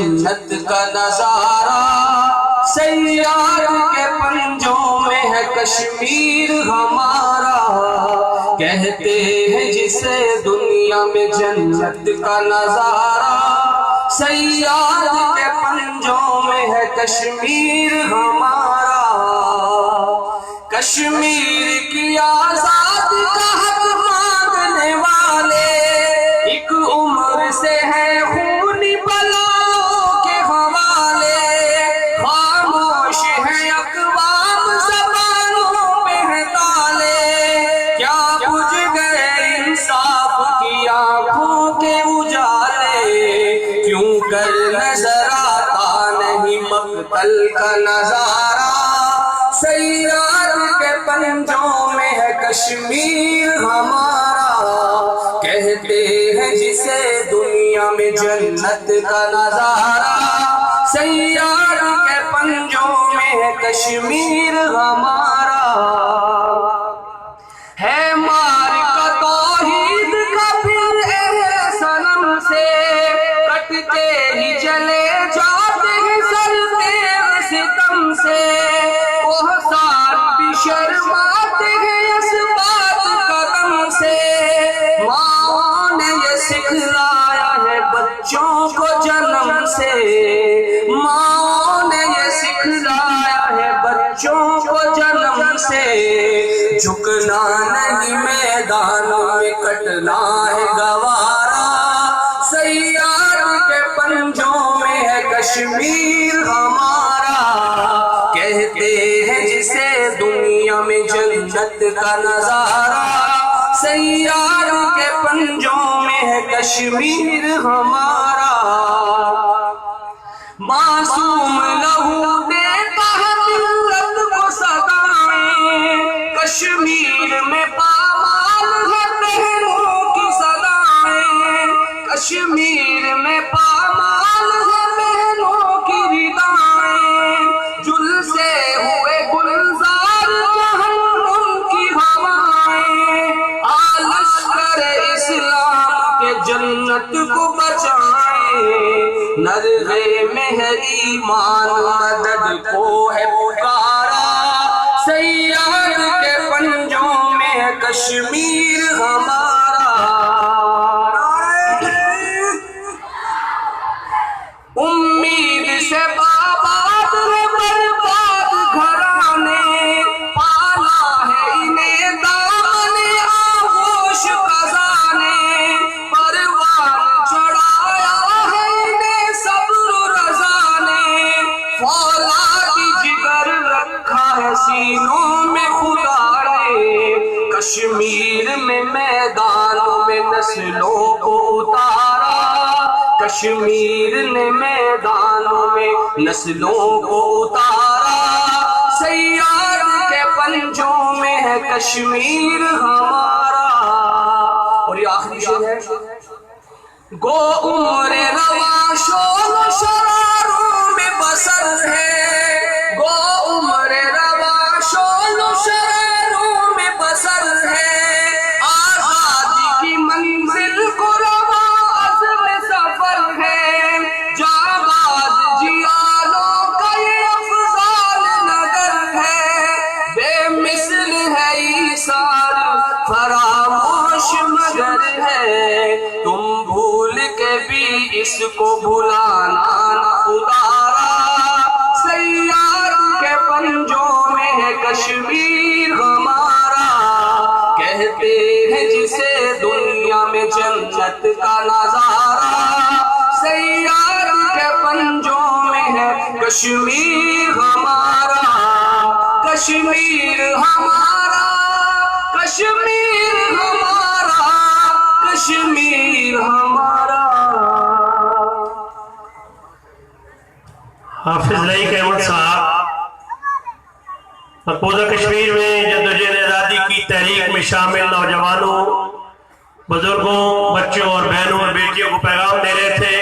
جنت کا نظارہ، سیار کے پنجوں میں ہے کشمیر ہمارا، کہتے ہیں جسے دنیا میں جنت کا نظارہ، سیار کے پنجوں میں ہے کشمیر ہمارا، کشمیر کی آزادی کا حق مانگنے والے ایک عمر سے ہے خونی بلاؤں کے حوالے، خاموش ہیں اقوام زبانوں پہ ہے تالے، کیا بجھ گئے انصاف کی آنکھوں کے اجالے، کیوں کر نظر آتا نہیں مقتل کا نظارہ، سیار کے پنجوں میں ہے کشمیر ہمارا، کہتے ہیں جسے دنیا میں جنت کا نظارہ، سیار کے پنجوں میں ہے کشمیر ہمارا، ہے مار کا توحید کا پھر اے صنم سے، کٹتے ہی چلے جاتے ہیں سر تیرے ستم سے، شرماتے ہیں اس بات قدم سے، ماں نے یہ سکھلایا ہے بچوں کو جنم سے، ماں نے یہ سکھلایا ہے بچوں کو جنم سے، جھکنا نہیں میدانوں میں کٹنا ہے گوارا، سیار کے پنجوں میں ہے کشمیر ہمارا، کہتے ہیں جسے دنیا میں جنت کا نظارہ، سیار کے پنجوں میں ہے کشمیر ہمارا، معصوم لہو دیتا ہے ملت کو صدائیں، کشمیر میں پامال ہے بہنوں کی صدائیں، کشمیر میں پامال ہے بہنوں کی ردائیں، جل سے ہوئے گلزار جہاں ان کی ہوائیں، لشکر اسلام کے جنت کو بچائیں، نرغے میں ہے ایمان مدد کو ہے پکارا، سیار کے پنجوں میں ہے کشمیر ہمارا، امید سے آباد ہے برباد گھرانے، پالا ہے انہیں دامن آغوش خزانے، پروان چڑھایا ہے انہیں صبر رضا نے، فولادی جگر رکھا ہے سینوں میں خدا نے، کشمیر میں میدانوں میں نسلوں کو اتارا، کشمیر نے میدانوں میں نسلوں کو اتارا، سیار کے پنجوں میں ہے کشمیر ہمارا، اور یہ آخری شعر ہے، گو عمر رواں شور و شراروں میں بسر ہے، گو عمر رواں شور و شراروں میں بسر ہے، آزادی کی منزل کو رواں عزم سفر ہے، جانباز جیالوں کا یہ افضال نگر ہے، بے مثل ہے ایثار فراموش مگر ہے، تم بھول کے بھی اس کو بھلانا نہ اتارا، سیار کے پنجوں میں ہے کشمیر ہمارا، کہتے ہیں جسے دنیا میں جنت کا نظارہ، سیار کے پنجوں میں ہے کشمیر ہمارا، کشمیر ہمارا، کشمیر ہمارا، کشمیر ہمارا۔ حافظ لائق احمد صاحب مقبوضہ کشمیر میں جدوجہد آزادی کی تحریک میں شامل نوجوانوں، بزرگوں، بچوں اور بہنوں اور بیٹیوں کو پیغام دے رہے تھے